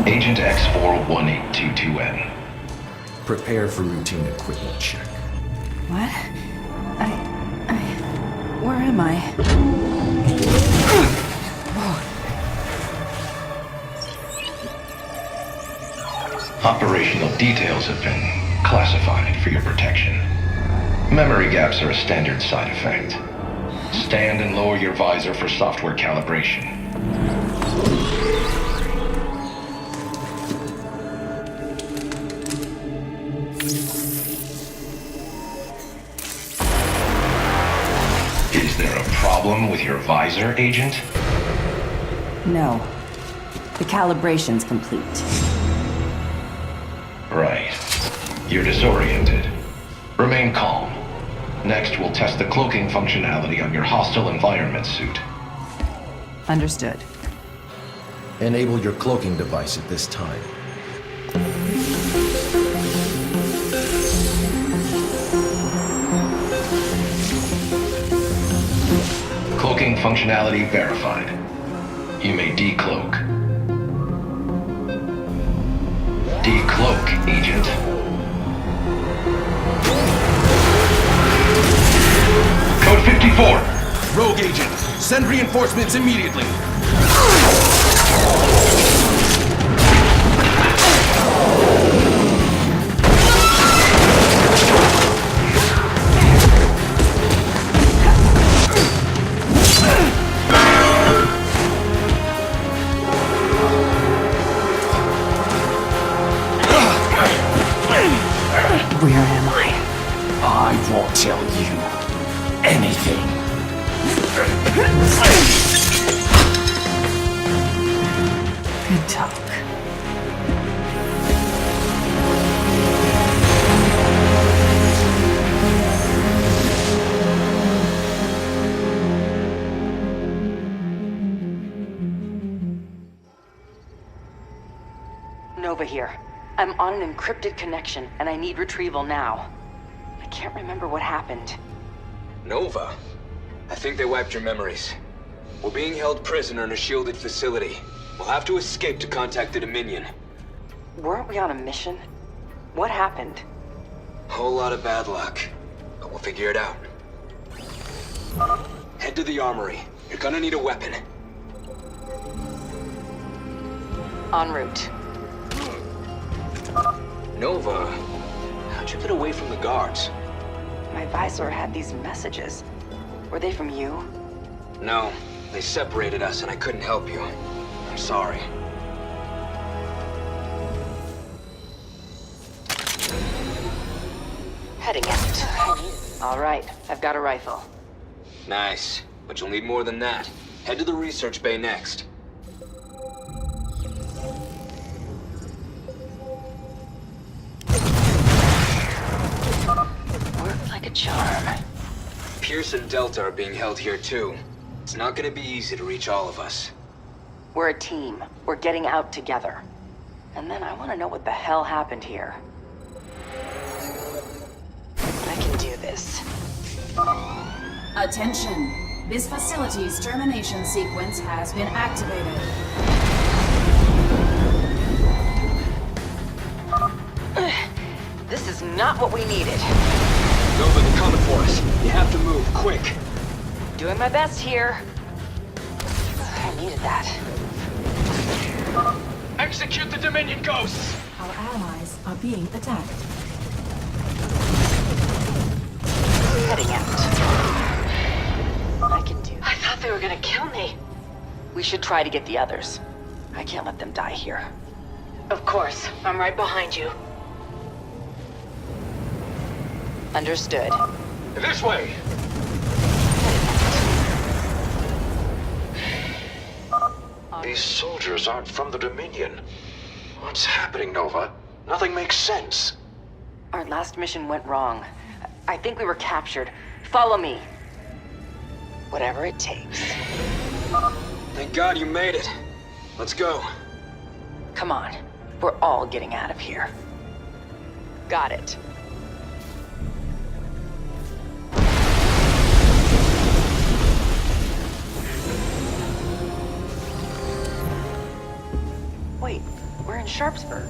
Agent X41822N. Prepare for routine equipment check. What? Where am I? Operational details have been classified for your protection. Memory gaps are a standard side effect. Stand and lower your visor for software calibration. Is there a problem with your visor, Agent? No. The calibration's complete. Right. You're disoriented. Remain calm. Next, we'll test the cloaking functionality on your hostile environment suit. Understood. Enable your cloaking device at this time. Cloaking functionality verified. You may decloak. Decloak, Agent. Code 54! Rogue agent, send reinforcements immediately. Where am I? I won't tell you anything. Good talk. Nova here. I'm on an encrypted connection, and I need retrieval now. I can't remember what happened. Nova? I think they wiped your memories. We're being held prisoner in a shielded facility. We'll have to escape to contact the Dominion. Weren't we on a mission? What happened? Whole lot of bad luck, but we'll figure it out. Head to the armory. You're gonna need a weapon. En route. Nova, how'd you get away from the guards? My visor had these messages. Were they from you? No, they separated us and I couldn't help you. I'm sorry. Heading out. All right, I've got a rifle. Nice, but you'll need more than that. Head to the research bay next. Worked like a charm. Pierce and Delta are being held here too. It's not gonna be easy to reach all of us. We're a team. We're getting out together. And then I want to know what the hell happened here. I can do this. Attention! This facility's termination sequence has been activated. This is not what we needed. Nova, they're coming for us. You have to move, quick. Doing my best here. I needed that. Execute the Dominion ghosts! Our allies are being attacked. Heading out. I can do. I thought they were gonna kill me. We should try to get the others. I can't let them die here. Of course. I'm right behind you. Understood. This way! These soldiers aren't from the Dominion. What's happening, Nova? Nothing makes sense. Our last mission went wrong. I think we were captured. Follow me. Whatever it takes. Thank God you made it. Let's go. Come on. We're all getting out of here. Got it. Wait, we're in Sharpsburg.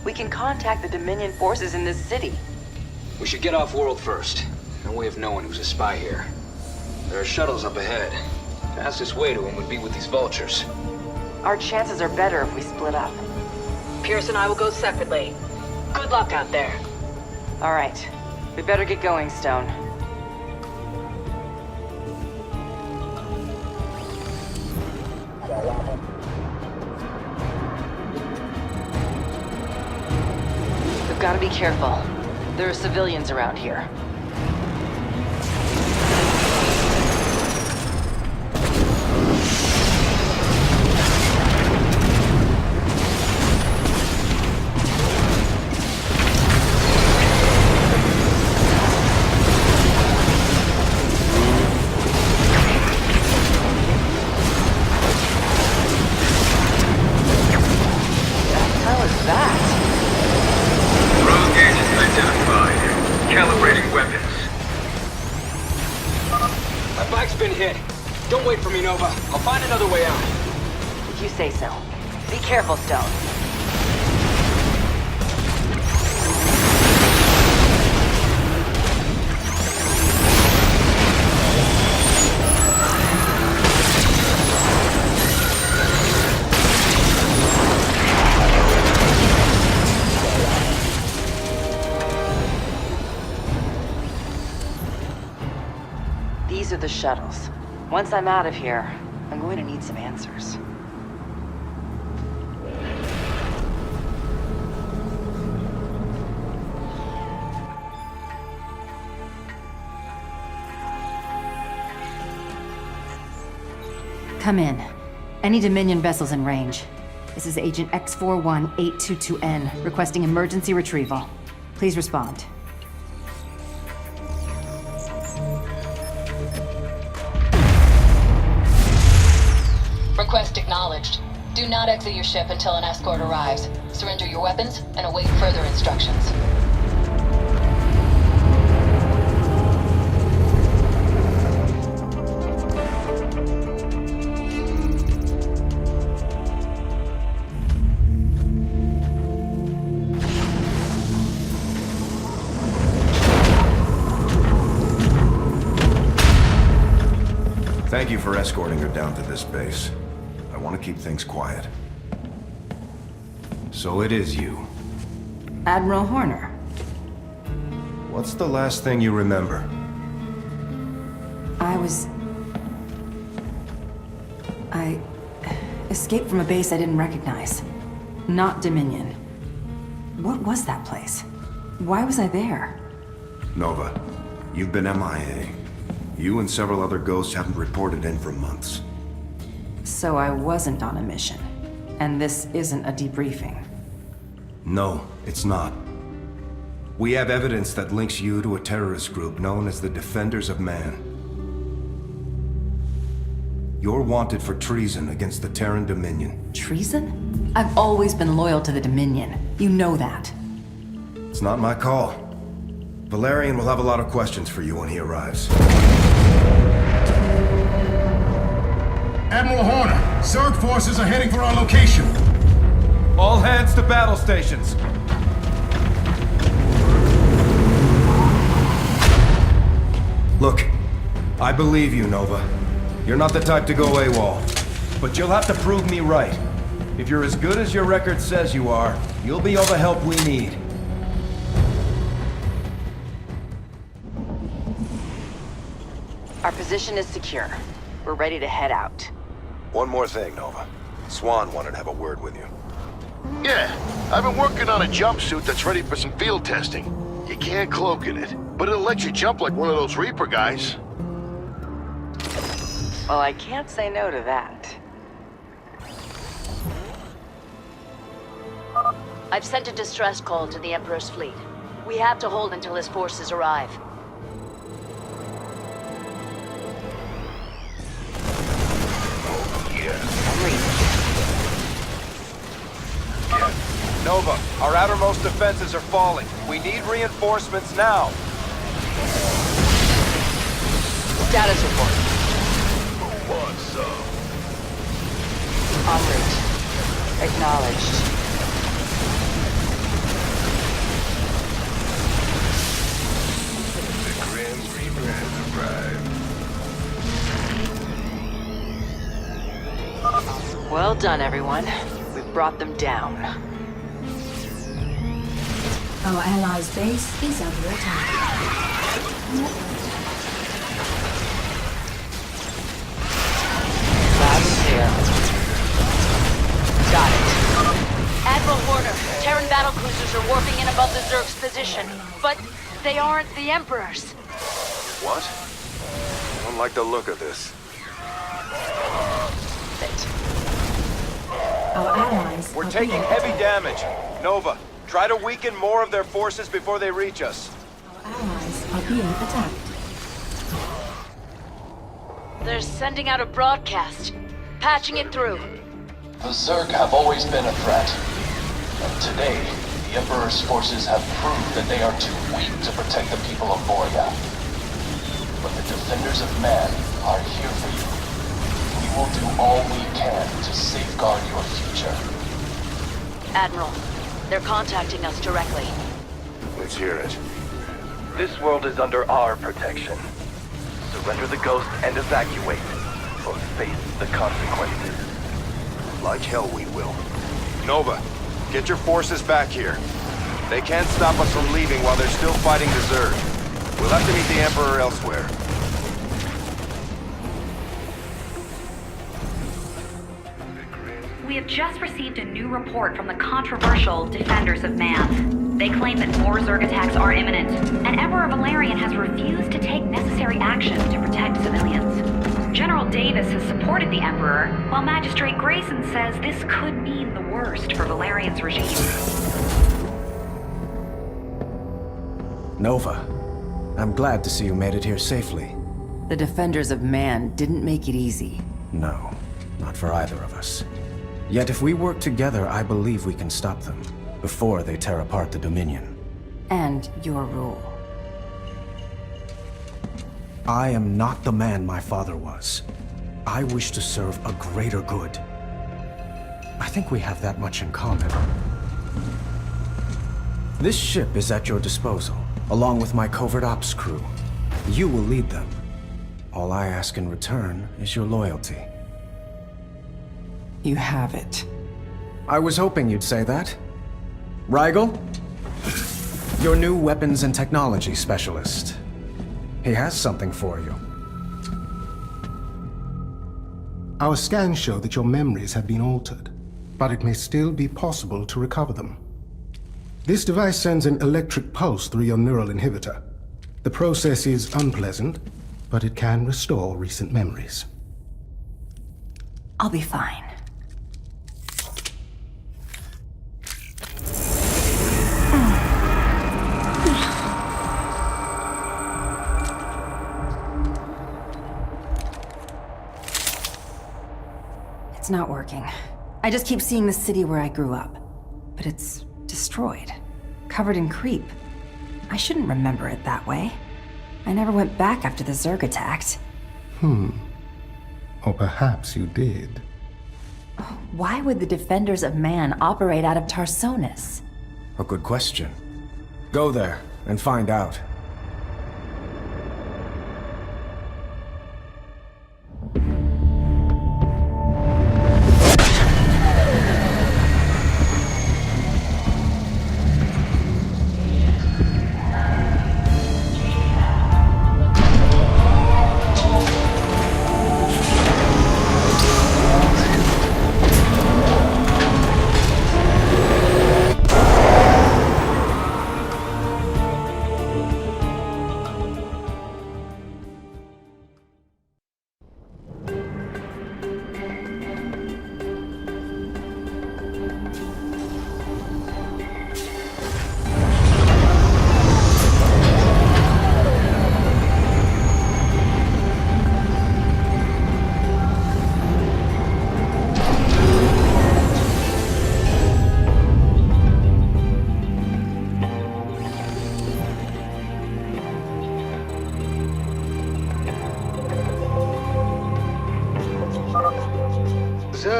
We can contact the Dominion forces in this city. We should get off-world first. No way of knowing who's a spy here. There are shuttles up ahead. Fastest way to them would be with these vultures. Our chances are better if we split up. Pierce and I will go separately. Good luck out there. All right. We better get going, Stone. We've got to be careful. There are civilians around here. Nova. I'll find another way out. If you say so. Be careful, Stone. These are the shuttles. Once I'm out of here, I'm going to need some answers. Come in. Any Dominion vessels in range. This is Agent X41822N, requesting emergency retrieval. Please respond. Request acknowledged. Do not exit your ship until an escort arrives. Surrender your weapons and await further instructions. Thank you for escorting her down to this base. I want to keep things quiet. So it is you. Admiral Horner. What's the last thing you remember? I escaped from a base I didn't recognize. Not Dominion. What was that place? Why was I there? Nova, you've been MIA. You and several other ghosts haven't reported in for months. So I wasn't on a mission. And this isn't a debriefing. No, it's not. We have evidence that links you to a terrorist group known as the Defenders of Man. You're wanted for treason against the Terran Dominion. Treason? I've always been loyal to the Dominion. You know that. It's not my call. Valerian will have a lot of questions for you when he arrives. Admiral Horner, Zerg forces are heading for our location. All hands to battle stations. Look, I believe you, Nova. You're not the type to go AWOL. But you'll have to prove me right. If you're as good as your record says you are, you'll be all the help we need. Our position is secure. We're ready to head out. One more thing, Nova. Swan wanted to have a word with you. Yeah, I've been working on a jumpsuit that's ready for some field testing. You can't cloak in it, but it'll let you jump like one of those Reaper guys. Well, I can't say no to that. I've sent a distress call to the Emperor's fleet. We have to hold until his forces arrive. Nova, our outermost defenses are falling. We need reinforcements now. Status report. What's up? En route. Acknowledged. The Grim Reaper has arrived. Well done, everyone. We've brought them down. Our allies' base is under attack. Loud and clear. Got it. Admiral Horner, Terran battlecruisers are warping in above the Zerg's position, but they aren't the Emperor's. What? I don't like the look of this. Our allies We're are taking being heavy attacked. damage. Nova, try to weaken more of their forces before they reach us. Our allies are being attacked. They're sending out a broadcast, patching it through. The Zerg have always been a threat. And today, the Emperor's forces have proved that they are too weak to protect the people of Boria. But the Defenders of Man are here for you. We will do all we can to safeguard your future. Admiral, they're contacting us directly. Let's hear it. This world is under our protection. Surrender the Ghost and evacuate, or face the consequences. Like hell we will. Nova, get your forces back here. They can't stop us from leaving while they're still fighting the Zerg. We'll have to meet the Emperor elsewhere. We have just received a new report from the controversial Defenders of Man. They claim that more Zerg attacks are imminent, and Emperor Valerian has refused to take necessary action to protect civilians. General Davis has supported the Emperor, while Magistrate Grayson says this could mean the worst for Valerian's regime. Nova, I'm glad to see you made it here safely. The Defenders of Man didn't make it easy. No, not for either of us. Yet if we work together, I believe we can stop them before they tear apart the Dominion. And your rule. I am not the man my father was. I wish to serve a greater good. I think we have that much in common. This ship is at your disposal, along with my covert ops crew. You will lead them. All I ask in return is your loyalty. You have it. I was hoping you'd say that. Rigel? Your new weapons and technology specialist. He has something for you. Our scans show that your memories have been altered, but it may still be possible to recover them. This device sends an electric pulse through your neural inhibitor. The process is unpleasant, but it can restore recent memories. I'll be fine. It's not working. I just keep seeing the city where I grew up. But it's destroyed. Covered in creep. I shouldn't remember it that way. I never went back after the Zerg attacked. Or perhaps you did. Why would the Defenders of Man operate out of Tarsonis? A good question. Go there and find out.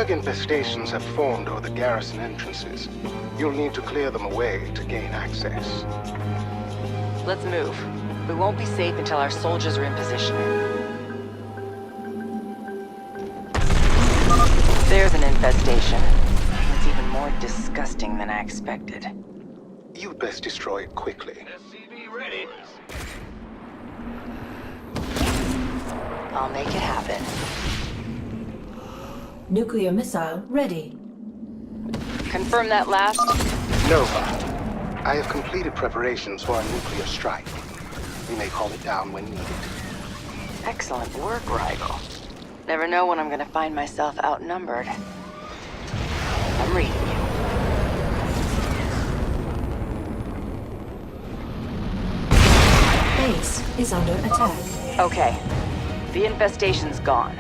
Zerg infestations have formed over the garrison entrances. You'll need to clear them away to gain access. Let's move. We won't be safe until our soldiers are in position. There's an infestation. It's even more disgusting than I expected. You'd best destroy it quickly. SCV ready. I'll make it happen. Nuclear missile ready. Confirm that last? Nova, I have completed preparations for a nuclear strike. We may call it down when needed. Excellent work, Rigel. Never know when I'm gonna find myself outnumbered. I'm reading you. Base is under attack. Okay. The infestation's gone.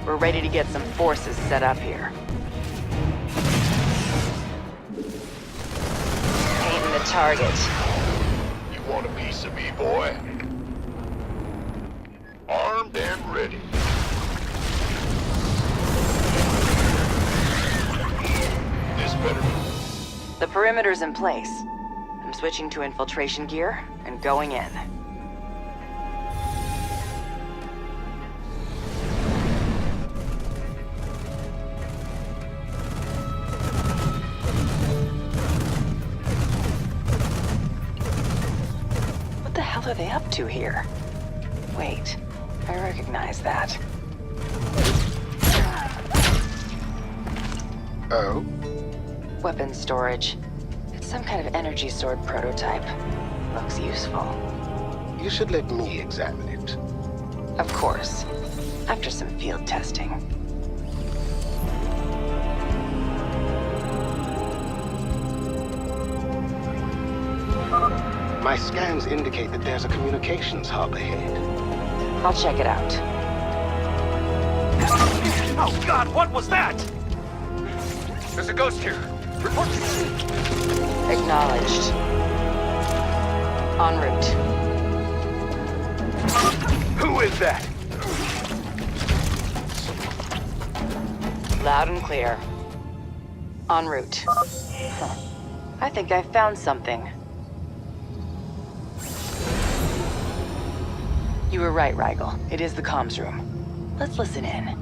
We're ready to get some forces set up here. Painting the target. You want a piece of me, boy? Armed and ready. This better. The perimeter's in place. I'm switching to infiltration gear and going in. What the hell are they up to here? Wait, I recognize that. Oh? Weapons storage. It's some kind of energy sword prototype. Looks useful. You should let me examine it. Of course. After some field testing. My scans indicate that there's a communications hub ahead. I'll check it out. Oh God, what was that? There's a ghost here. Report to me. Acknowledged. En route. Who is that? Loud and clear. En route. Huh. I think I found something. You were right, Rigel. It is the comms room. Let's listen in.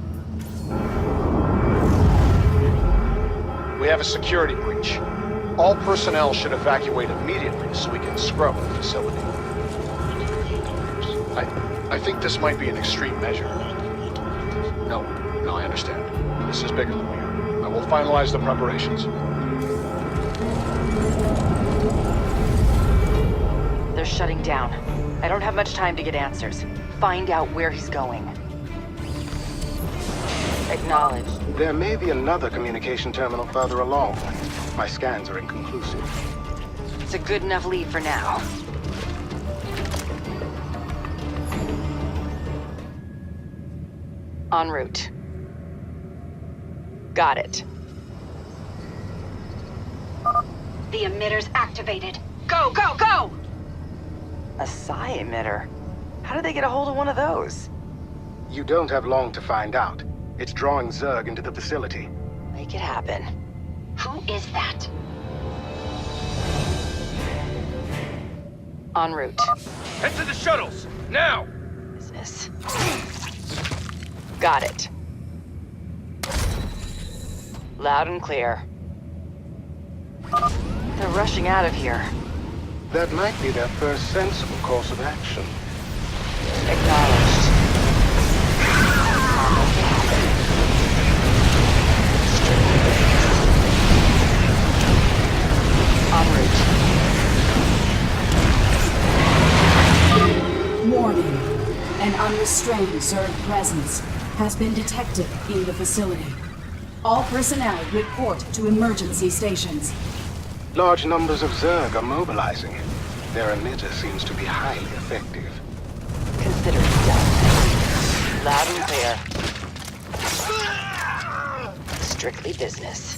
We have a security breach. All personnel should evacuate immediately so we can scrub the facility. I think this might be an extreme measure. No, I understand. This is bigger than we are. I will finalize the preparations. They're shutting down. I don't have much time to get answers. Find out where he's going. Acknowledged. There may be another communication terminal further along. My scans are inconclusive. It's a good enough lead for now. En route. Got it. The emitter's activated. Go, go, go! A psi emitter? How did they get a hold of one of those? You don't have long to find out. It's drawing Zerg into the facility. Make it happen. Who is that? En route. Head to the shuttles! Now! Business. Got it. Loud and clear. They're rushing out of here. That might be their first sensible course of action. Acknowledged. En route. Warning. An unrestrained Zerg presence has been detected in the facility. All personnel report to emergency stations. Large numbers of Zerg are mobilizing. Their emitter seems to be highly effective. Consider it done. Loud and clear. Strictly business.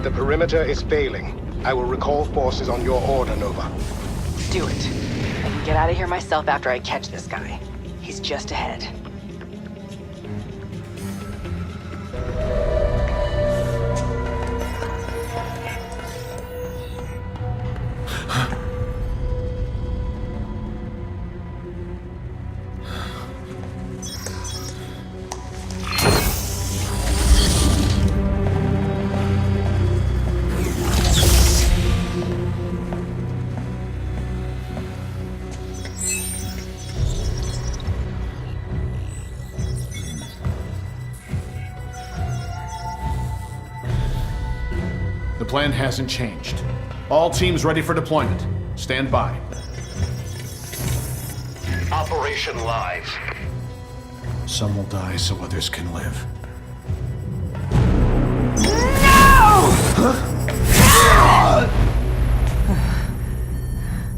The perimeter is failing. I will recall forces on your order, Nova. Do it. I can get out of here myself after I catch this guy. He's just ahead. The plan hasn't changed. All teams ready for deployment. Stand by. Operation Live. Some will die so others can live.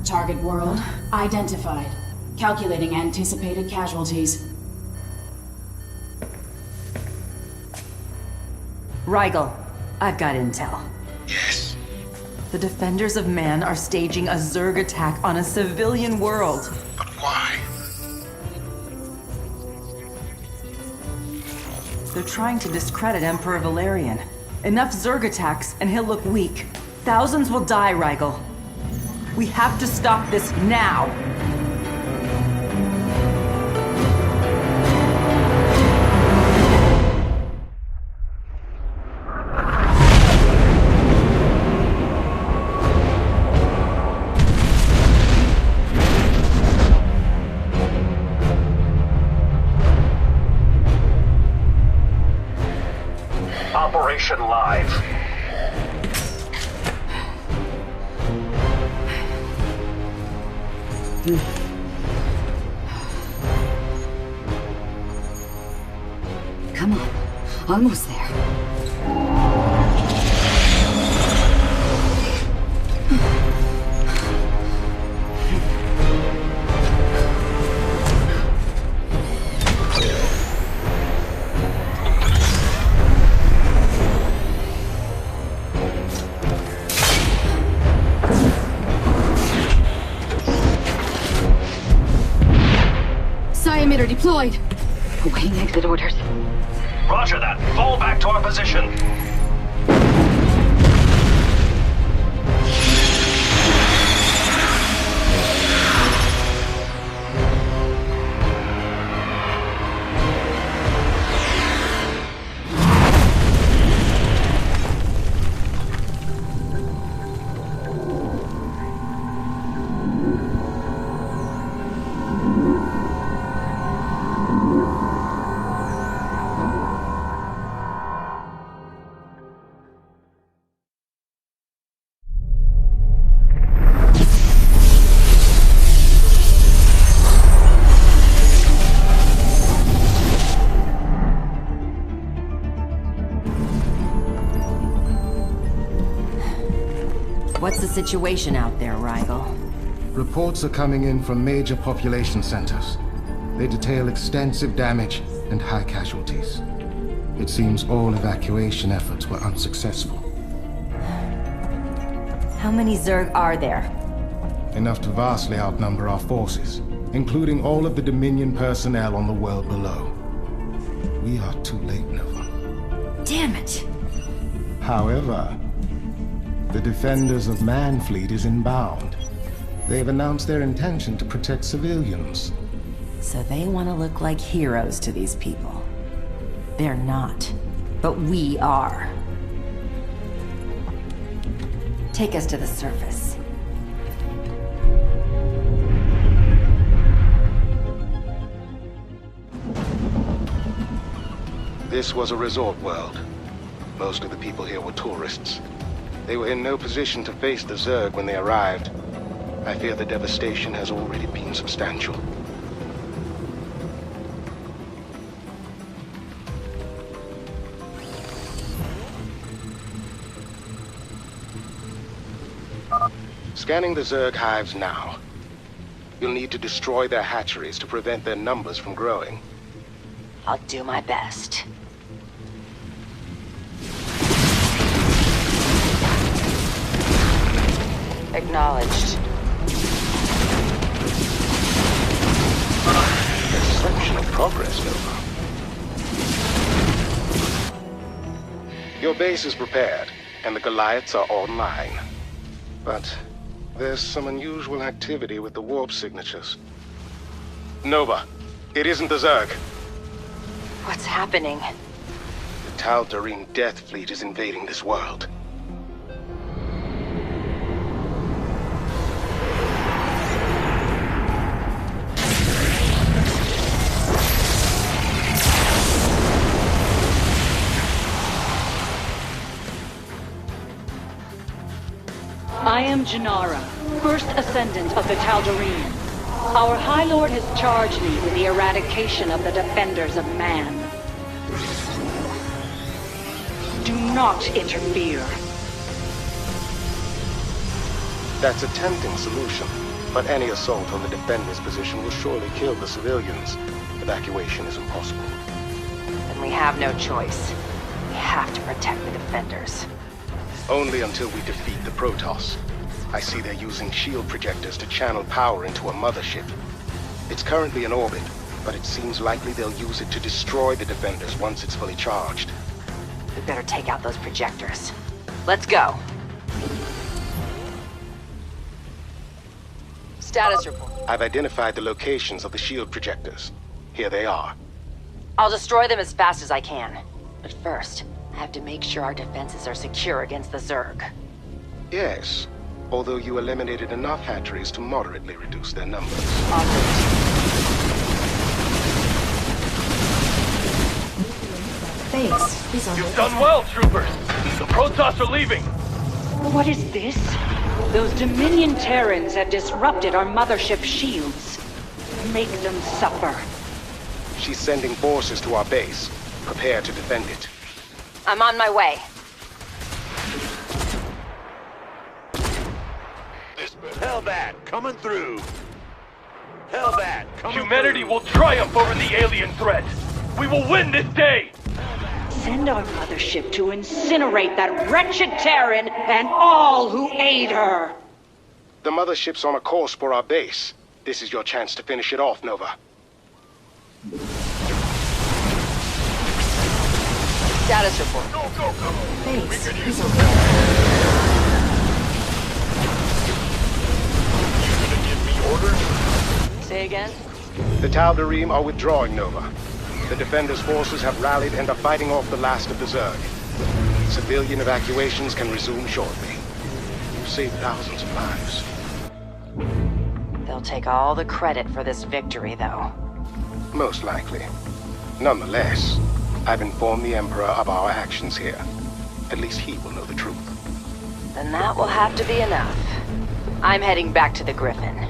Target world identified. Calculating anticipated casualties. Rigel, I've got intel. Yes. The Defenders of Man are staging a Zerg attack on a civilian world. But why? They're trying to discredit Emperor Valerian. Enough Zerg attacks and he'll look weak. Thousands will die, Rigel. We have to stop this now! Operation Live. Come on. Almost there. Emitter deployed. Awaiting exit orders. Roger that. Fall back to our position. What's the situation out there, Rigel? Reports are coming in from major population centers. They detail extensive damage and high casualties. It seems all evacuation efforts were unsuccessful. How many Zerg are there? Enough to vastly outnumber our forces, including all of the Dominion personnel on the world below. We are too late, Nova. Damn it! However, the Defenders of Man fleet is inbound. They've announced their intention to protect civilians. So they want to look like heroes to these people. They're not, but we are. Take us to the surface. This was a resort world. Most of the people here were tourists. They were in no position to face the Zerg when they arrived. I fear the devastation has already been substantial. Scanning the Zerg hives now. You'll need to destroy their hatcheries to prevent their numbers from growing. I'll do my best. Acknowledged. Exceptional progress, Nova. Your base is prepared, and the Goliaths are online. But there's some unusual activity with the warp signatures. Nova, it isn't the Zerg. What's happening? The Tal'Darim Death Fleet is invading this world. I am Janara, first ascendant of the Tal'Darim. Our High Lord has charged me with the eradication of the defenders of man. Do not interfere. That's a tempting solution, but any assault on the defender's position will surely kill the civilians. Evacuation is impossible. Then we have no choice. We have to protect the defenders. Only until we defeat the Protoss. I see they're using shield projectors to channel power into a mothership. It's currently in orbit, but it seems likely they'll use it to destroy the defenders once it's fully charged. We better take out those projectors. Let's go. Status report. I've identified the locations of the shield projectors. Here they are. I'll destroy them as fast as I can. But first, I have to make sure our defenses are secure against the Zerg. Yes, although you eliminated enough hatcheries to moderately reduce their numbers. You've done well, troopers! The Protoss are leaving! What is this? Those Dominion Terrans have disrupted our mothership shields. Make them suffer. She's sending forces to our base. Prepare to defend it. I'm on my way. Hellbat, coming through. Hellbat, coming Humanity through. will triumph over the alien threat! We will win this day! Send our mothership to incinerate that wretched Terran and all who aid her! The mothership's on a course for our base. This is your chance to finish it off, Nova. Status report. Go, go, go! Thanks. He's on. You gonna give me orders? Say again? The Tal'Darim are withdrawing, Nova. The Defenders' forces have rallied and are fighting off the last of the Zerg. Civilian evacuations can resume shortly. You've saved thousands of lives. They'll take all the credit for this victory, though. Most likely. Nonetheless, I've informed the Emperor of our actions here. At least he will know the truth. Then that will have to be enough. I'm heading back to the Griffin.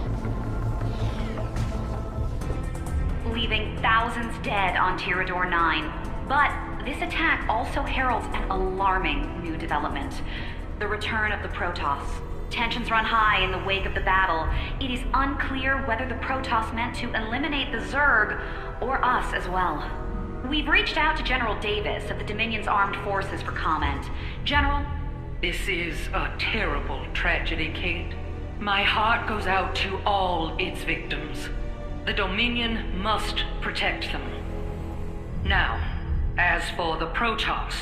Leaving thousands dead on Tirador 9. But this attack also heralds an alarming new development. The return of the Protoss. Tensions run high in the wake of the battle. It is unclear whether the Protoss meant to eliminate the Zerg, or us as well. We've reached out to General Davis of the Dominion's Armed Forces for comment. General? This is a terrible tragedy, Kate. My heart goes out to all its victims. The Dominion must protect them. Now, as for the Protoss...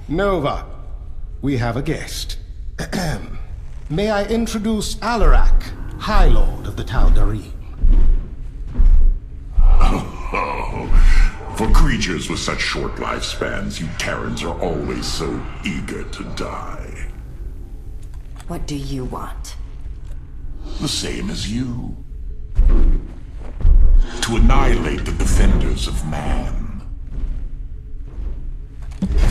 Nova, we have a guest. May I introduce Alarak, High Lord of the Tal'Darim. For creatures with such short lifespans, you Terrans are always so eager to die. What do you want? The same as you. To annihilate the defenders of man.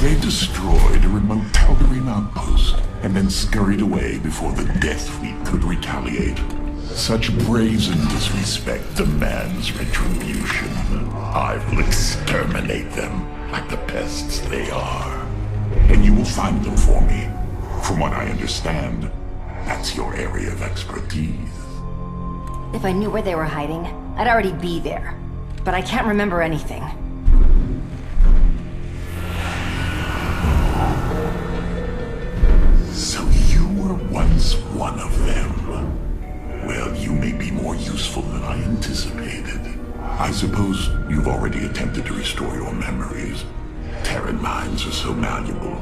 They destroyed a remote Tal'Darim outpost, and then scurried away before the Death Fleet could retaliate. Such brazen disrespect demands retribution. I will exterminate them like the pests they are. And you will find them for me. From what I understand, that's your area of expertise. If I knew where they were hiding, I'd already be there. But I can't remember anything. So you were once one of them. Well, you may be more useful than I anticipated. I suppose you've already attempted to restore your memories. Terran minds are so malleable.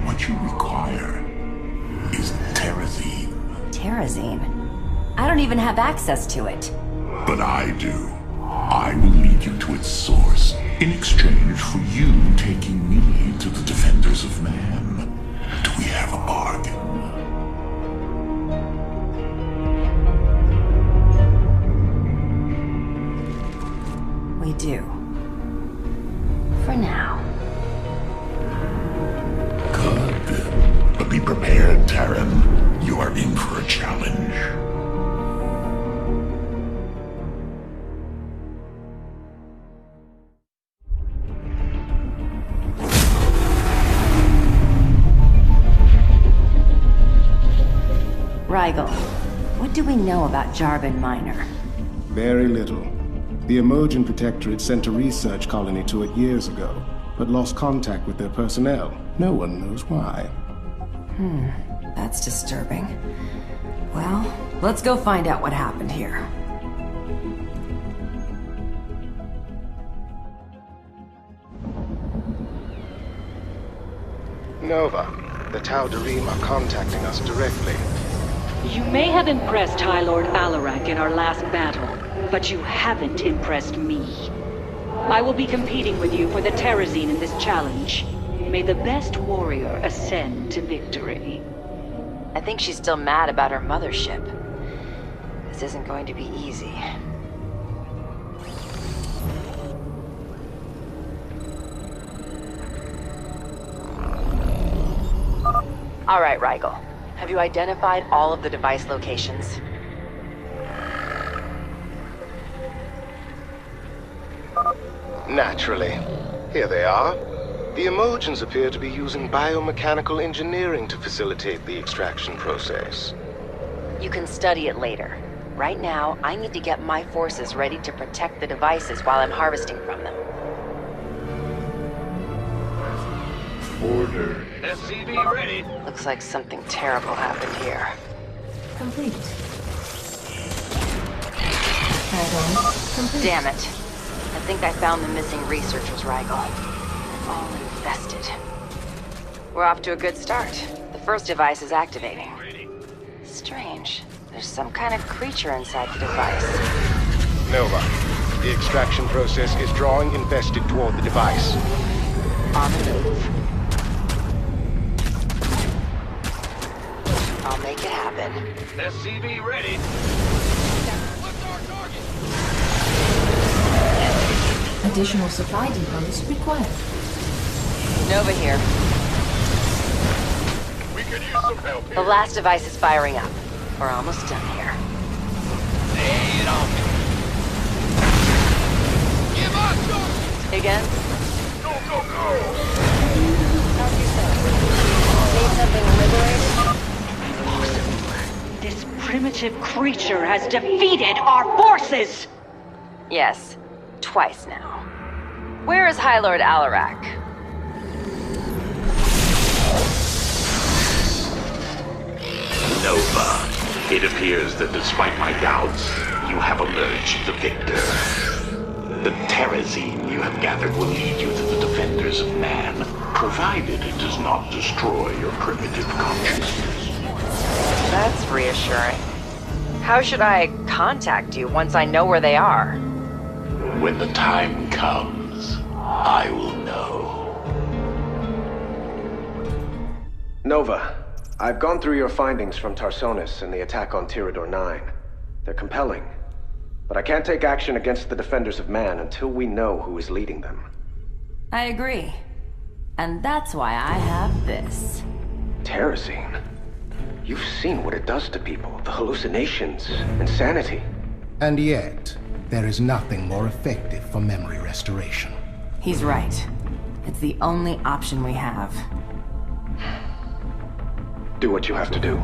What you require is Terrazine. Terrazine? I don't even have access to it. But I do. I will lead you to its source in exchange for you taking me to the Defenders of Man. Do we have a bargain? Rigel, what do we know about Jarvan Minor? Very little. The Emergent Protectorate sent a research colony to it years ago, but lost contact with their personnel. No one knows why. That's disturbing. Well, let's go find out what happened here. Nova, the Tal'Darim are contacting us directly. You may have impressed High Lord Alarak in our last battle, but you haven't impressed me. I will be competing with you for the Terrazine in this challenge. May the best warrior ascend to victory. I think she's still mad about her mothership. This isn't going to be easy. All right, Rigel. Have you identified all of the device locations? Naturally. Here they are. The Emojins appear to be using biomechanical engineering to facilitate the extraction process. You can study it later. Right now, I need to get my forces ready to protect the devices while I'm harvesting from them. Order. SCV ready. Looks like something terrible happened here. Complete. Damn it. I think I found the missing researchers, Rigel. They're all infested. We're off to a good start. The first device is activating. Strange. There's some kind of creature inside the device. Nova, the extraction process is drawing infested toward the device. On the move. I'll make it happen. SCV ready. What's our target? Additional supply depots required. Nova here. We could use some help here. The last device is firing up. We're almost done here. Lay it on me. Give us your... Again? Go, go, go! How'd you say? Need something liberated? This primitive creature has defeated our forces! Yes. Twice now. Where is High Lord Alarak? Nova, it appears that despite my doubts, you have emerged the victor. The Terrazine you have gathered will lead you to the defenders of man, provided it does not destroy your primitive consciousness. That's reassuring. How should I contact you once I know where they are? When the time comes, I will know. Nova, I've gone through your findings from Tarsonis and the attack on Tirador 9. They're compelling, but I can't take action against the defenders of man until we know who is leading them. I agree. And that's why I have this. Terrazine? You've seen what it does to people, the hallucinations, insanity. And yet, there is nothing more effective for memory restoration. He's right. It's the only option we have. Do what you have to do.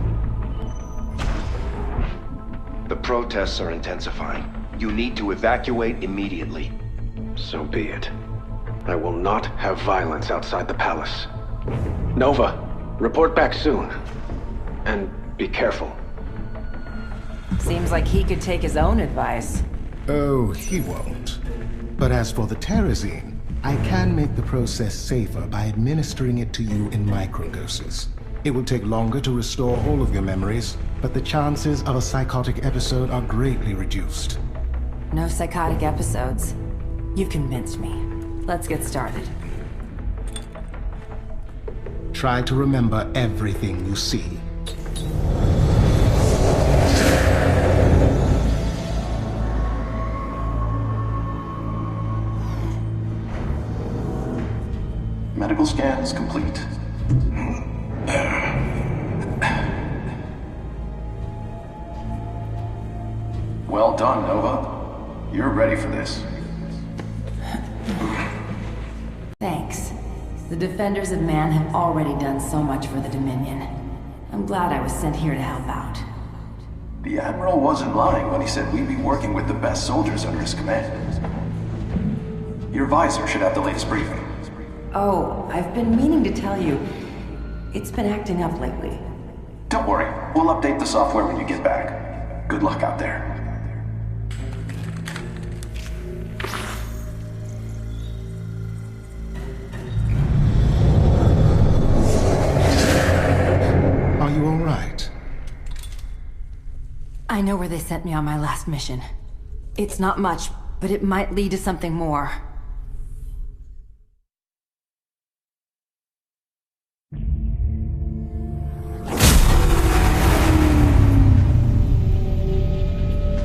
The protests are intensifying. You need to evacuate immediately. So be it. I will not have violence outside the palace. Nova, report back soon. And be careful. Seems like he could take his own advice. Oh, he won't. But as for the Terrazine, I can make the process safer by administering it to you in microdoses. It will take longer to restore all of your memories, but the chances of a psychotic episode are greatly reduced. No psychotic episodes. You've convinced me. Let's get started. Try to remember everything you see. Medical scans complete. Well done, Nova. You're ready for this. Thanks. The defenders of man have already done so much for the Dominion. I'm glad I was sent here to help out. The Admiral wasn't lying when he said we'd be working with the best soldiers under his command. Your visor should have the latest briefing. Oh, I've been meaning to tell you. It's been acting up lately. Don't worry, we'll update the software when you get back. Good luck out there. Are you all right? I know where they sent me on my last mission. It's not much, but it might lead to something more.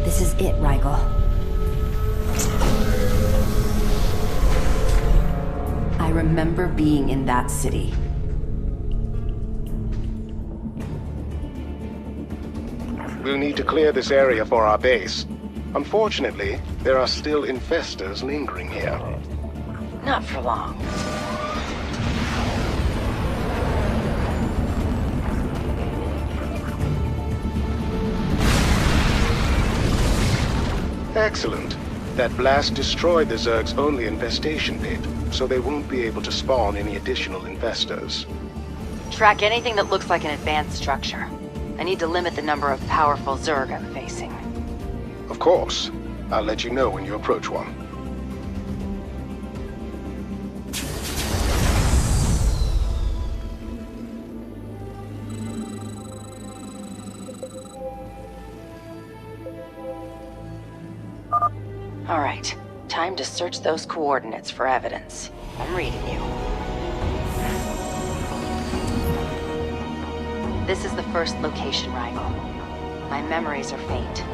This is it, Rigel. I remember being in that city. We'll need to clear this area for our base. Unfortunately, there are still infestors lingering here. Not for long. Excellent. That blast destroyed the Zerg's only infestation pit, so they won't be able to spawn any additional infestors. Track anything that looks like an advanced structure. I need to limit the number of powerful Zerg I'm facing. Of course. I'll let you know when you approach one. All right. Time to search those coordinates for evidence. I'm reading you. This is the first location, Rigel. My memories are faint,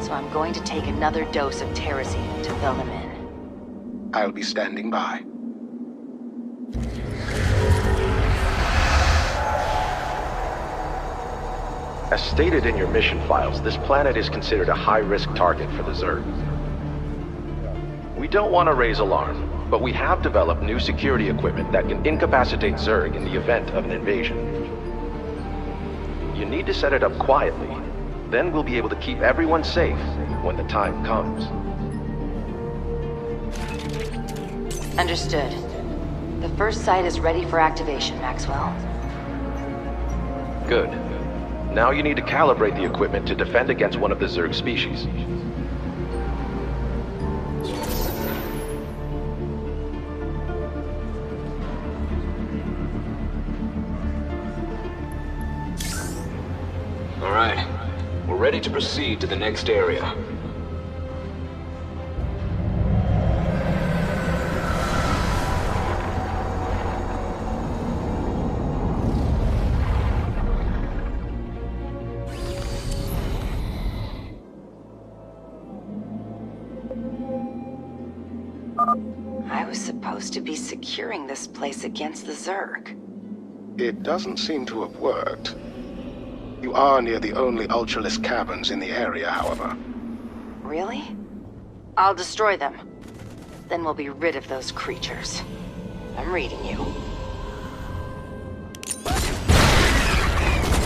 so I'm going to take another dose of Terrazine to fill them in. I'll be standing by. As stated in your mission files, this planet is considered a high-risk target for the Zerg. We don't want to raise alarm, but we have developed new security equipment that can incapacitate Zerg in the event of an invasion. You need to set it up quietly. Then we'll be able to keep everyone safe when the time comes. Understood. The first site is ready for activation, Maxwell. Good. Now you need to calibrate the equipment to defend against one of the Zerg species. All right. We're ready to proceed to the next area. I was supposed to be securing this place against the Zerg. It doesn't seem to have worked. You are near the only Ultralisk caverns in the area, however. Really? I'll destroy them. Then we'll be rid of those creatures. I'm reading you.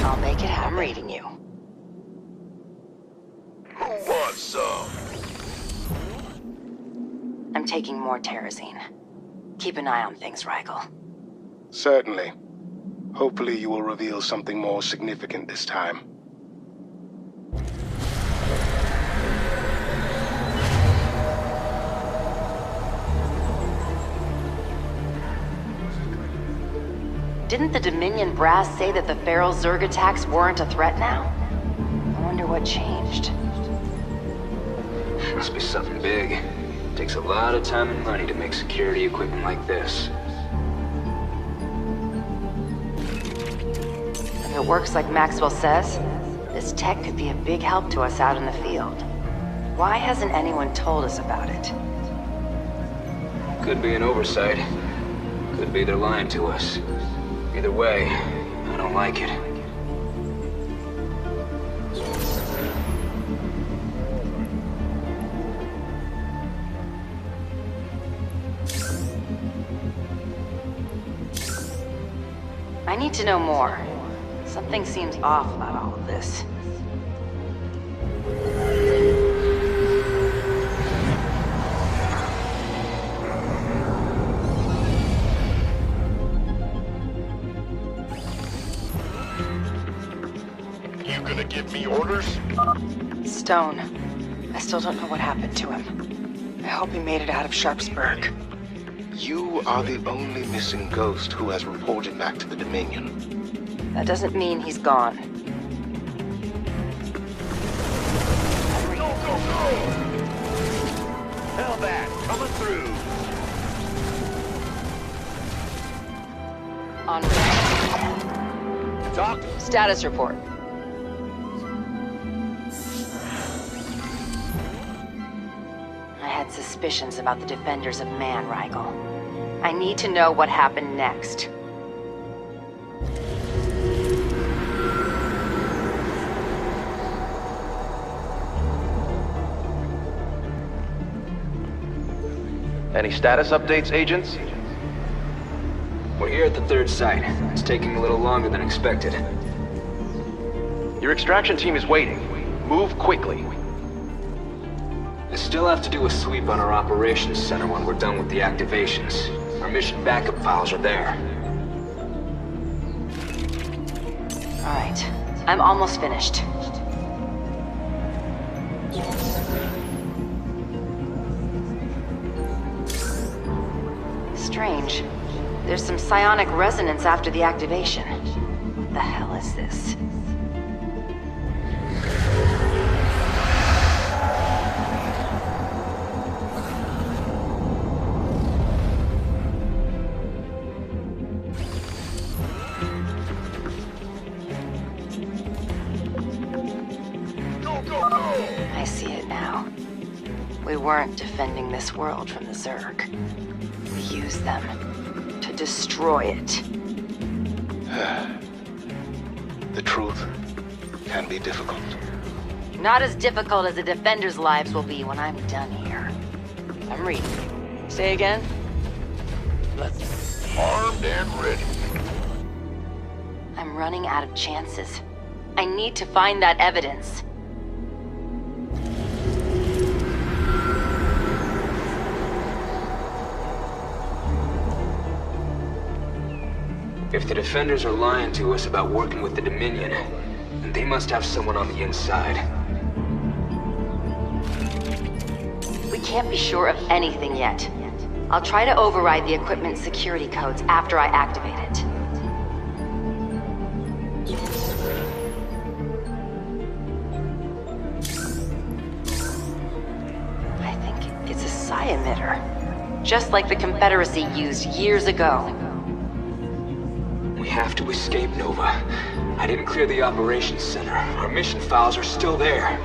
I'll make it happen. I'm reading you. Who wants some? I'm taking more Terrazine. Keep an eye on things, Rigel. Certainly. Hopefully you will reveal something more significant this time. Didn't the Dominion brass say that the feral Zerg attacks weren't a threat now? I wonder what changed. Must be something big. Takes a lot of time and money to make security equipment like this. If it works like Maxwell says, this tech could be a big help to us out in the field. Why hasn't anyone told us about it? Could be an oversight. Could be they're lying to us. Either way, I don't like it. I need to know more. Something seems off about all of this. You gonna give me orders? Stone. I still don't know what happened to him. I hope he made it out of Sharpsburg. You are the only missing ghost who has reported back to the Dominion. That doesn't mean he's gone. Go, go, go! Hellbat, coming through. On Doc. Status report. I had suspicions about the Defenders of Man, Rigel. I need to know what happened next. Any status updates, agents? We're here at the third site. It's taking a little longer than expected. Your extraction team is waiting. Move quickly. I still have to do a sweep on our operations center when we're done with the activations. Our mission backup files are there. All right. I'm almost finished. Strange. There's some psionic resonance after the activation. What the hell is this? I see it now. We weren't defending this world from the Zerg. We used them to destroy it. The truth can be difficult. Not as difficult as the Defenders' lives will be when I'm done here. I'm reading. Say again? Let's... Armed and ready. I'm running out of chances. I need to find that evidence. If the Defenders are lying to us about working with the Dominion, then they must have someone on the inside. We can't be sure of anything yet. I'll try to override the equipment's security codes after I activate it. I think it's a psi emitter. Just like the Confederacy used years ago. We have to escape, Nova. I didn't clear the operations center. Our mission files are still there.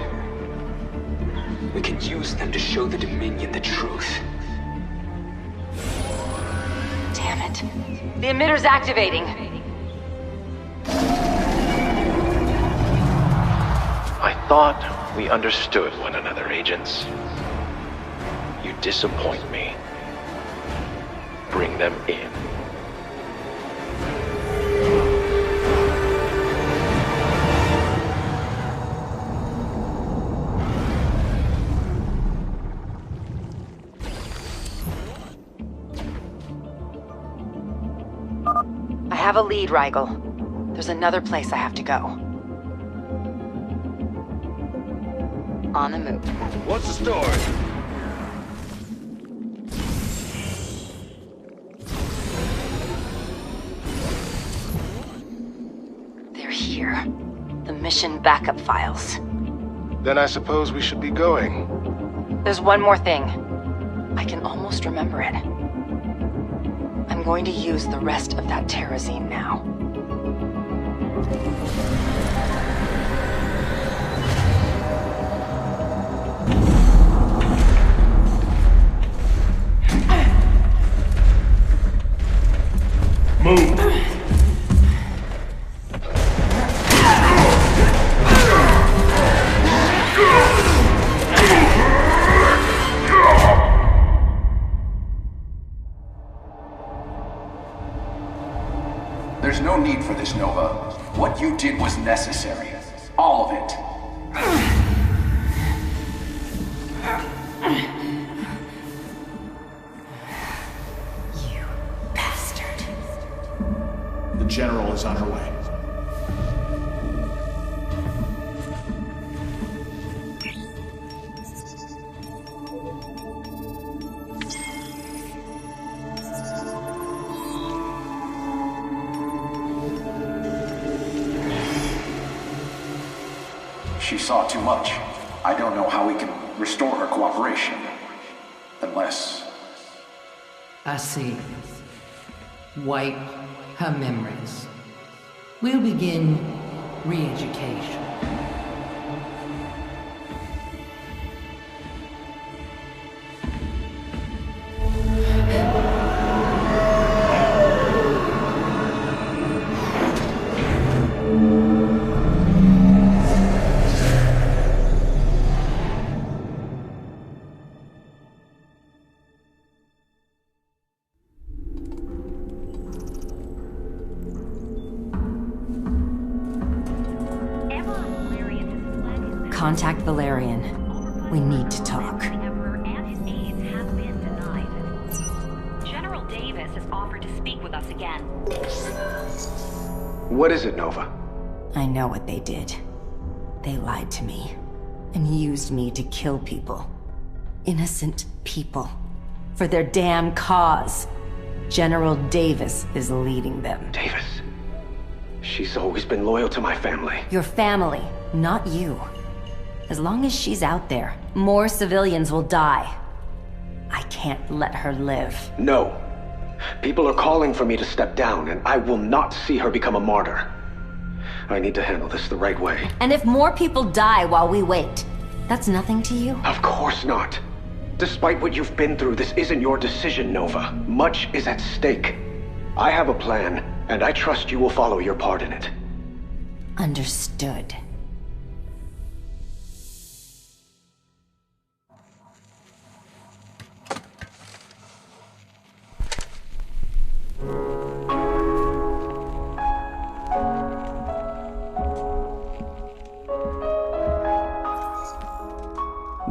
We can use them to show the Dominion the truth. Damn it. The emitter's activating. I thought we understood one another, agents. You disappoint me. Bring them in. I have a lead, Rigel. There's another place I have to go. On the move. What's the story? They're here. The mission backup files. Then I suppose we should be going. There's one more thing. I can almost remember it. I'm going to use the rest of that terrazine now. Move! There's no need for this, Nova. What you did was necessary. All of it. The General is on her way. She saw too much. I don't know how we can restore her cooperation. Unless... I see. Wipe her memories. We'll begin re-education. Contact Valerian. We need to talk. General Davis has offered to speak with us again. What is it, Nova? I know what they did. They lied to me and used me to kill people. Innocent people. For their damn cause. General Davis is leading them. Davis? She's always been loyal to my family. Your family, not you. As long as she's out there, more civilians will die. I can't let her live. No. People are calling for me to step down, and I will not see her become a martyr. I need to handle this the right way. And if more people die while we wait, that's nothing to you? Of course not. Despite what you've been through, this isn't your decision, Nova. Much is at stake. I have a plan, and I trust you will follow your part in it. Understood.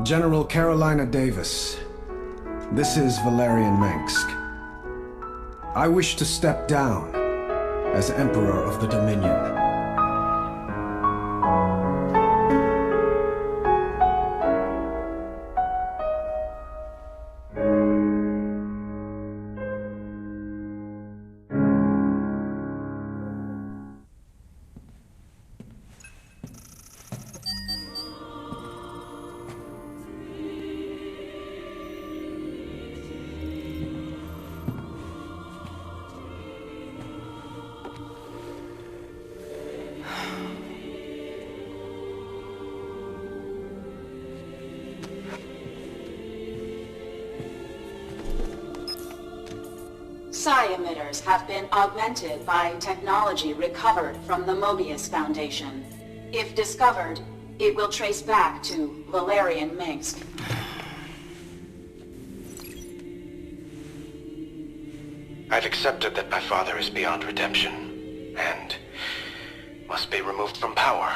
General Carolina Davis, this is Valerian Mengsk. I wish to step down as Emperor of the Dominion. Psi emitters have been augmented by technology recovered from the Mobius Foundation. If discovered, it will trace back to Valerian Mengsk. I've accepted that my father is beyond redemption, and must be removed from power.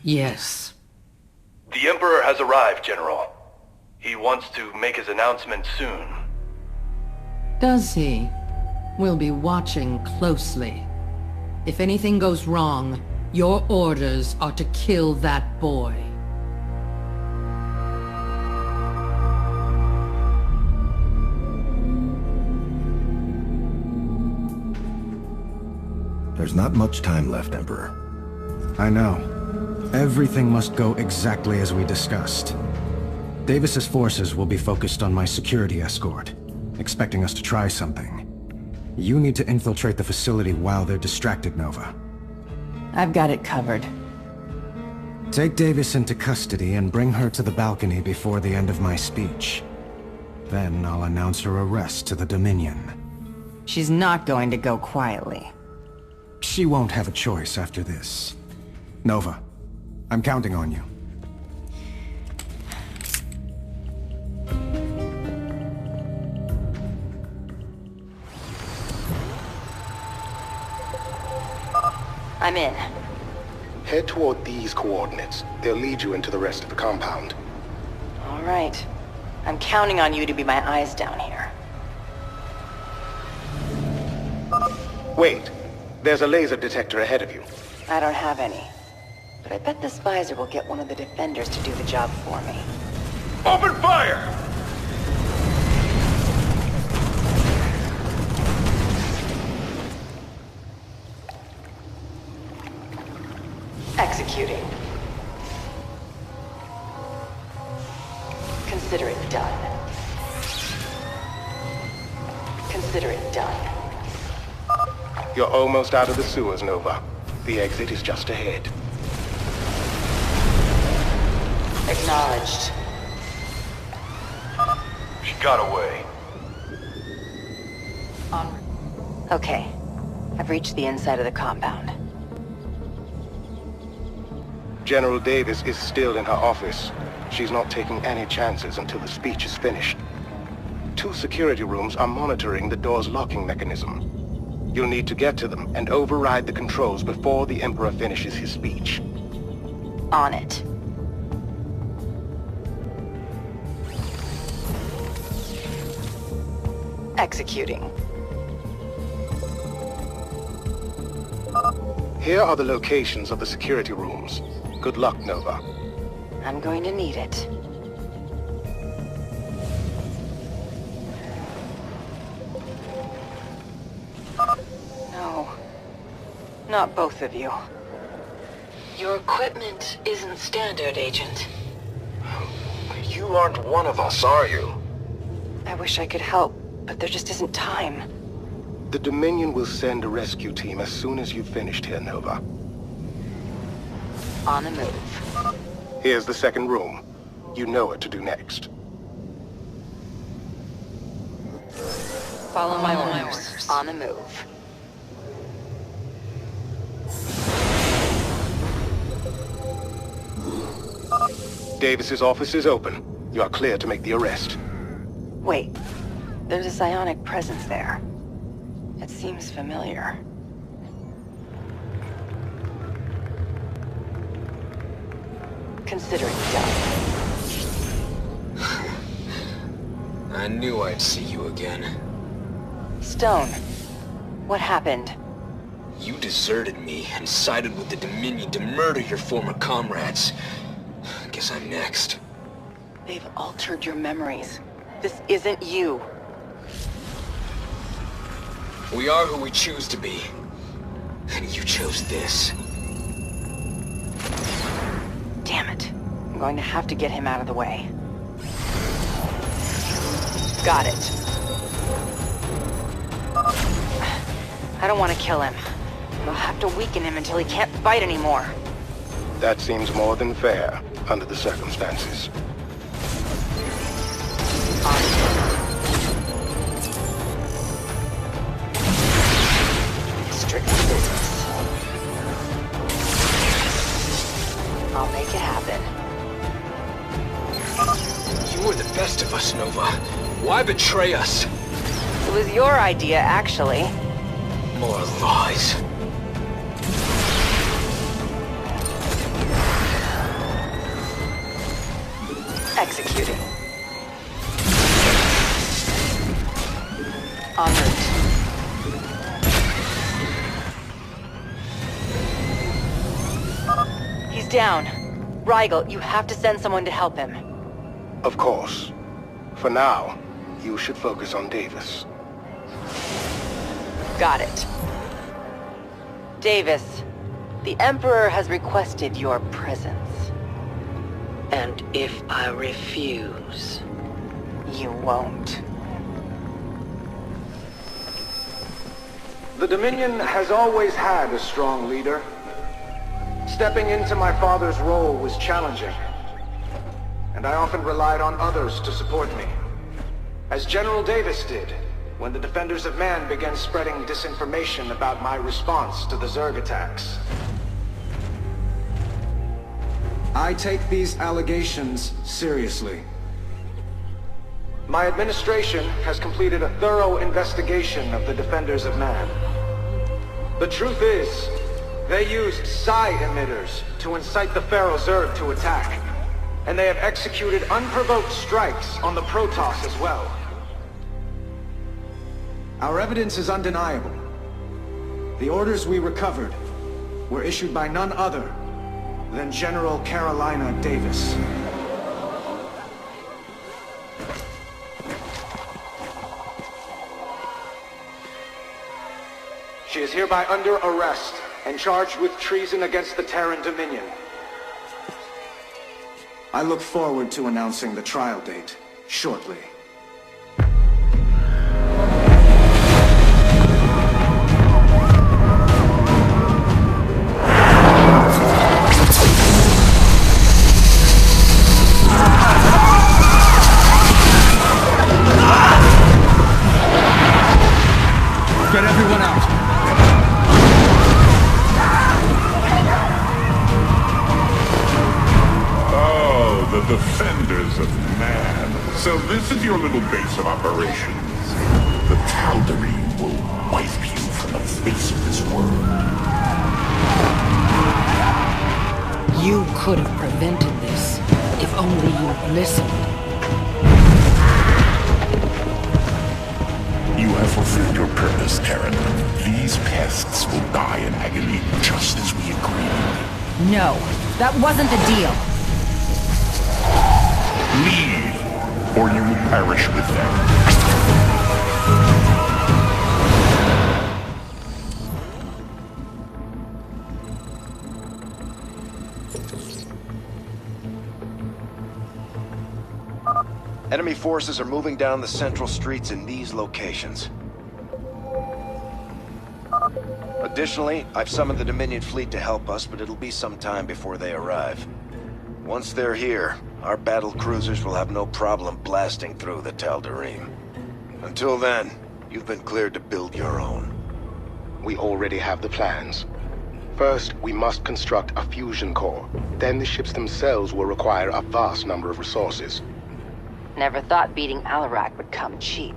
Yes. The Emperor has arrived, General. He wants to make his announcement soon. Does he? We'll be watching closely. If anything goes wrong, your orders are to kill that boy. There's not much time left, Emperor. I know. Everything must go exactly as we discussed. Davis's forces will be focused on my security escort, expecting us to try something. You need to infiltrate the facility while they're distracted, Nova. I've got it covered. Take Davis into custody and bring her to the balcony before the end of my speech. Then I'll announce her arrest to the Dominion. She's not going to go quietly. She won't have a choice after this. Nova, I'm counting on you. I'm in. Head toward these coordinates. They'll lead you into the rest of the compound. All right. I'm counting on you to be my eyes down here. Wait. There's a laser detector ahead of you. I don't have any. But I bet this visor will get one of the defenders to do the job for me. Open fire! Executing. Consider it done. Consider it done. You're almost out of the sewers, Nova. The exit is just ahead. Acknowledged. She got away. Okay. I've reached the inside of the compound. General Davis is still in her office. She's not taking any chances until the speech is finished. 2 security rooms are monitoring the door's locking mechanism. You'll need to get to them and override the controls before the Emperor finishes his speech. On it. Executing. Here are the locations of the security rooms. Good luck, Nova. I'm going to need it. No. Not both of you. Your equipment isn't standard, Agent. You aren't one of us, are you? I wish I could help, but there just isn't time. The Dominion will send a rescue team as soon as you've finished here, Nova. On the move. Here's the second room. You know what to do next. Follow my orders. On the move. Davis's office is open. You are clear to make the arrest. Wait. There's a psionic presence there. It seems familiar. Consider it done. I knew I'd see you again. Stone, what happened? You deserted me and sided with the Dominion to murder your former comrades. Guess I'm next. They've altered your memories. This isn't you. We are who we choose to be. And you chose this. Damn it. I'm going to have to get him out of the way. Got it. I don't want to kill him. I'll have to weaken him until he can't fight anymore. That seems more than fair, under the circumstances. Strictly business. I'll make it happen. You were the best of us, Nova. Why betray us? It was your idea, actually. More lies. Executing. En route. He's down. Rigel, you have to send someone to help him. Of course. For now, you should focus on Davis. Got it. Davis, the Emperor has requested your presence. And if I refuse? You won't. The Dominion has always had a strong leader. Stepping into my father's role was challenging, and I often relied on others to support me. As General Davis did, when the Defenders of Man began spreading disinformation about my response to the Zerg attacks. I take these allegations seriously. My administration has completed a thorough investigation of the Defenders of Man. The truth is, They used psi emitters to incite the Pharaoh Zerg to attack. And they have executed unprovoked strikes on the Protoss as well. Our evidence is undeniable. The orders we recovered were issued by none other than General Carolina Davis. She is hereby under arrest and charged with treason against the Terran Dominion. I look forward to announcing the trial date shortly. Get everyone out! Oh, the defenders of man. So this is your little base of operations. The Tal'Darim will wipe you from the face of this world. You could have prevented this, if only you'd listened. You have fulfilled your purpose, Terran. These pests will die in agony, just as we agreed. No, that wasn't the deal. Leave, or you will perish with them. Enemy forces are moving down the central streets in these locations. Additionally, I've summoned the Dominion fleet to help us, but it'll be some time before they arrive. Once they're here, our battle cruisers will have no problem blasting through the Tal'Darim. Until then, you've been cleared to build your own. We already have the plans. First, we must construct a fusion core. Then the ships themselves will require a vast number of resources. Never thought beating Alarak would come cheap.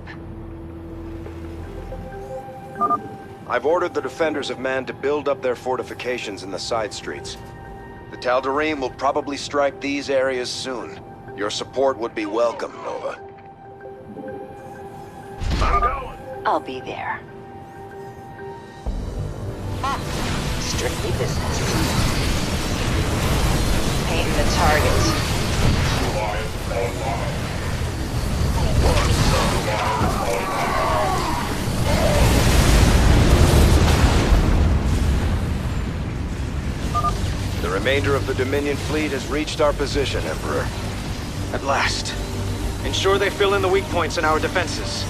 I've ordered the defenders of man to build up their fortifications in the side streets. The Tal'Darim will probably strike these areas soon. Your support would be welcome, Nova. I'll be there. Strictly business. Painting the target. The remainder of the Dominion fleet has reached our position, Emperor. At last. Ensure they fill in the weak points in our defenses.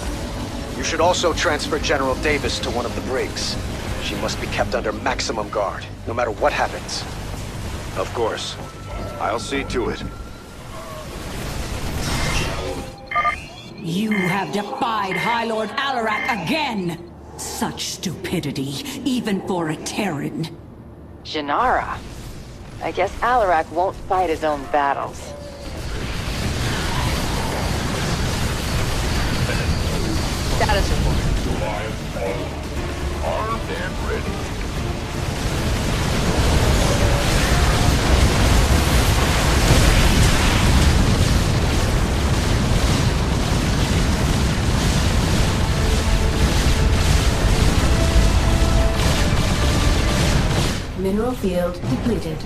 You should also transfer General Davis to one of the brigs. She must be kept under maximum guard, no matter what happens. Of course. I'll see to it. You have defied High Lord Alarak again! Such stupidity, even for a Terran. Janara. I guess Alarak won't fight his own battles. Status report. Armed and ready. Mineral field depleted.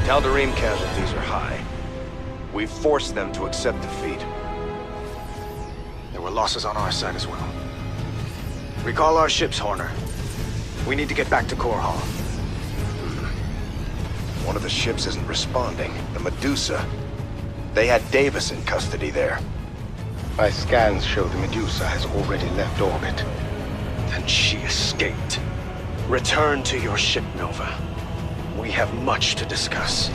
Tal'Darim casualties are high. We've forced them to accept defeat. There were losses on our side as well. Recall our ships, Horner. We need to get back to Core Hall. One of the ships isn't responding. The Medusa. They had Davis in custody there. My scans show the Medusa has already left orbit. Then she escaped. Return to your ship, Nova. We have much to discuss.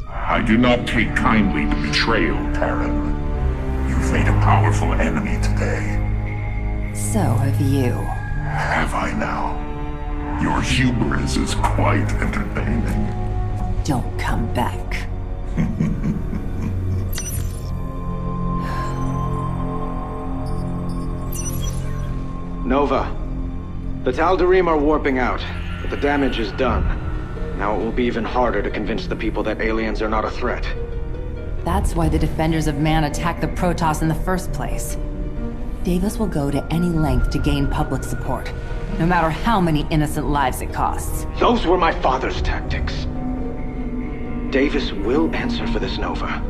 I do not take kindly to betrayal, Terran. You've made a powerful enemy today. So have you. Have I now? Your hubris is quite entertaining. Don't come back. Nova. The Tal'Darim are warping out, but the damage is done. Now it will be even harder to convince the people that aliens are not a threat. That's why the Defenders of Man attacked the Protoss in the first place. Davis will go to any length to gain public support, no matter how many innocent lives it costs. Those were my father's tactics. Davis will answer for this, Nova.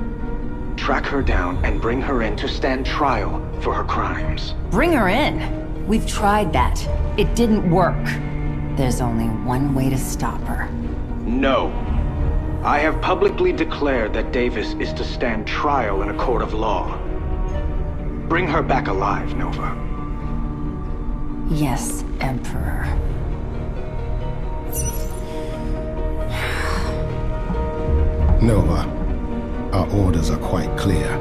Track her down and bring her in to stand trial for her crimes. Bring her in? We've tried that. It didn't work. There's only one way to stop her. No. I have publicly declared that Davis is to stand trial in a court of law. Bring her back alive, Nova. Yes, Emperor. Nova, our orders are quite clear.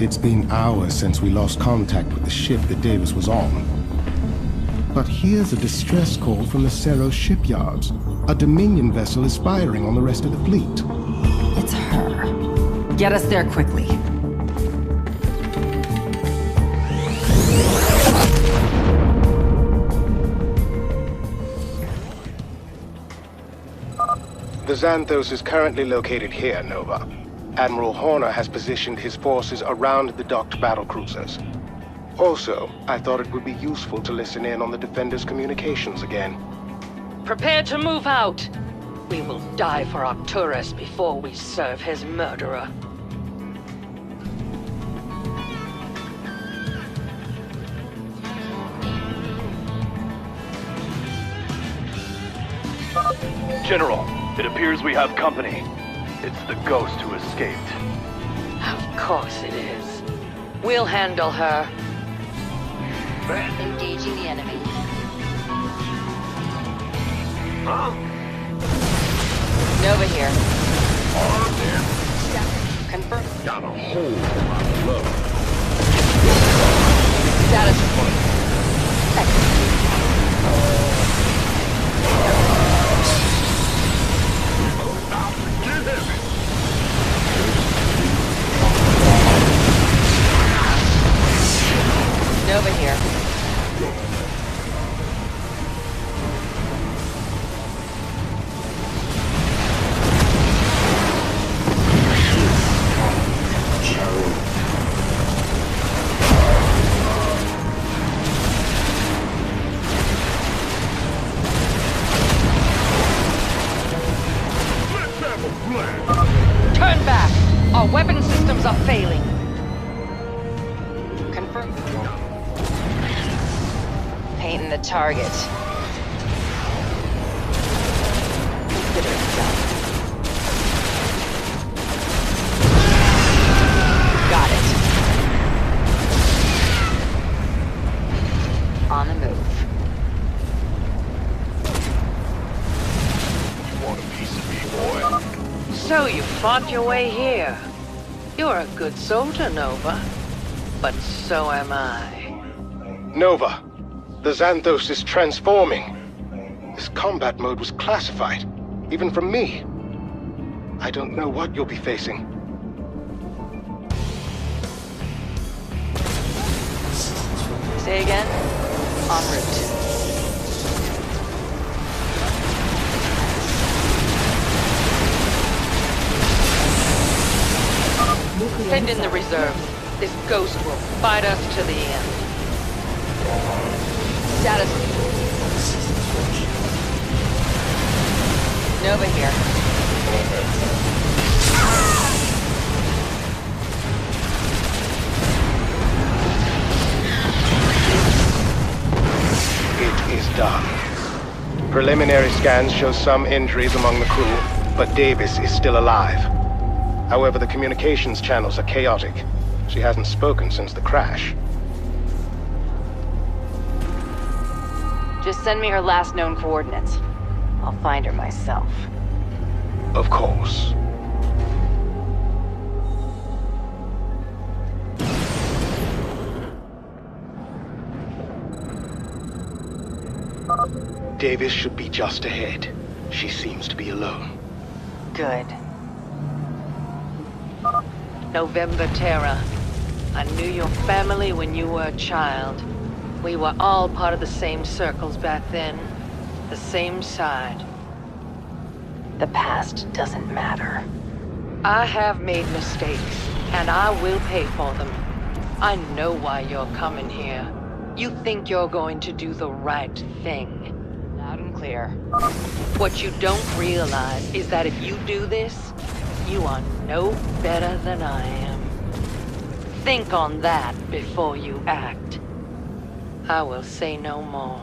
It's been hours since we lost contact with the ship that Davis was on. But here's a distress call from the Cerro shipyards. A Dominion vessel is firing on the rest of the fleet. It's her. Get us there quickly. The Xanthos is currently located here, Nova. Admiral Horner has positioned his forces around the docked battlecruisers. Also, I thought it would be useful to listen in on the Defender's communications again. Prepare to move out. We will die for Arcturus before we serve his murderer. General, it appears we have company. It's the Ghost who escaped. Of course it is. We'll handle her. Engaging the enemy. Nova here. Confirm. Got a whole lot of love. Status report. Nova here. Turn back! Our weapon systems are failing. Confirm. Painting the target. Consider it done. Got it. On the move. Want a piece of me, boy? So you fought your way here. You're a good soldier, Nova. But so am I. Nova, the Xanthos is transforming. This combat mode was classified, even from me. I don't know what you'll be facing. Say again? En route. Send in the reserve. This ghost will fight us to the end. Status. Nova here. It is done. Preliminary scans show some injuries among the crew, but Davis is still alive. However, the communications channels are chaotic. She hasn't spoken since the crash. Just send me her last known coordinates. I'll find her myself. Of course. Davis should be just ahead. She seems to be alone. Good. November Terra. I knew your family when you were a child. We were all part of the same circles back then. The same side. The past doesn't matter. I have made mistakes, and I will pay for them. I know why you're coming here. You think you're going to do the right thing. Loud and clear. What you don't realize is that if you do this, you are no better than I am. Think on that before you act. I will say no more.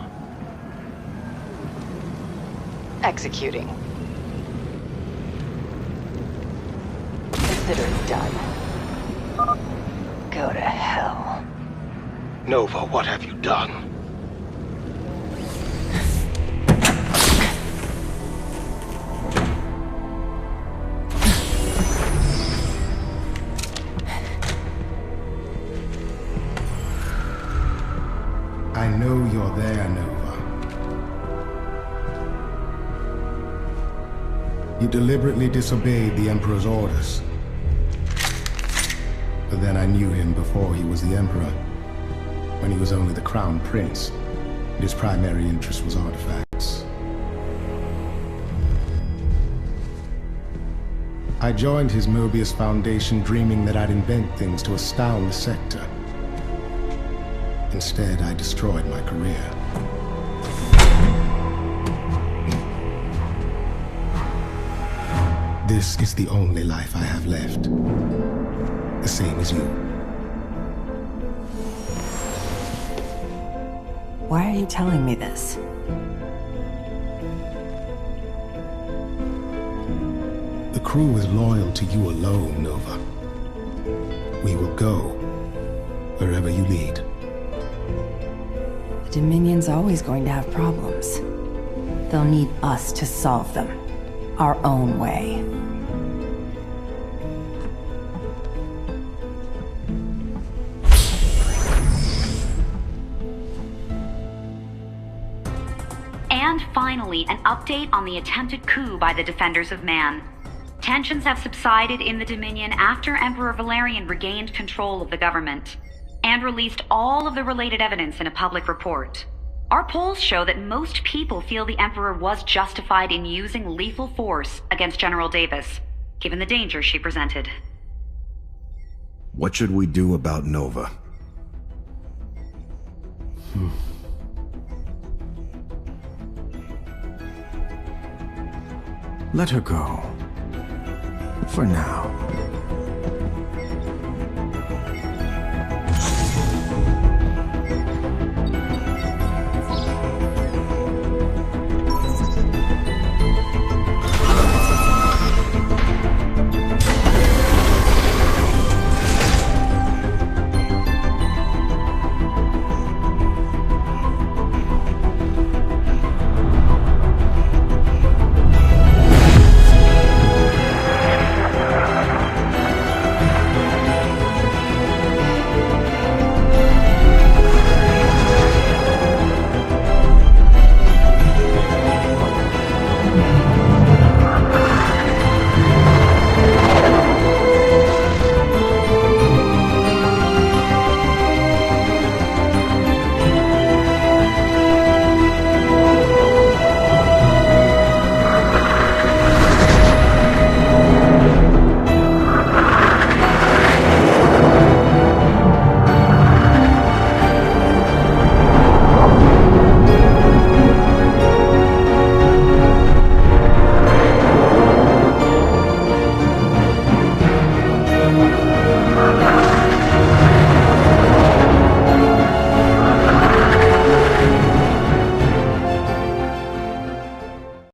Executing. Consider it done. Go to hell. Nova, what have you done? I know you're there, Nova. You deliberately disobeyed the Emperor's orders. But then I knew him before he was the Emperor, when he was only the Crown Prince, and his primary interest was artifacts. I joined his Mobius Foundation dreaming that I'd invent things to astound the sector. Instead, I destroyed my career. This is the only life I have left. The same as you. Why are you telling me this? The crew is loyal to you alone, Nova. We will go wherever you lead. The Dominion's always going to have problems. They'll need us to solve them. Our own way. And finally, an update on the attempted coup by the Defenders of Man. Tensions have subsided in the Dominion after Emperor Valerian regained control of the government and released all of the related evidence in a public report. Our polls show that most people feel the Emperor was justified in using lethal force against General Davis, given the danger she presented. What should we do about Nova? Let her go. For now.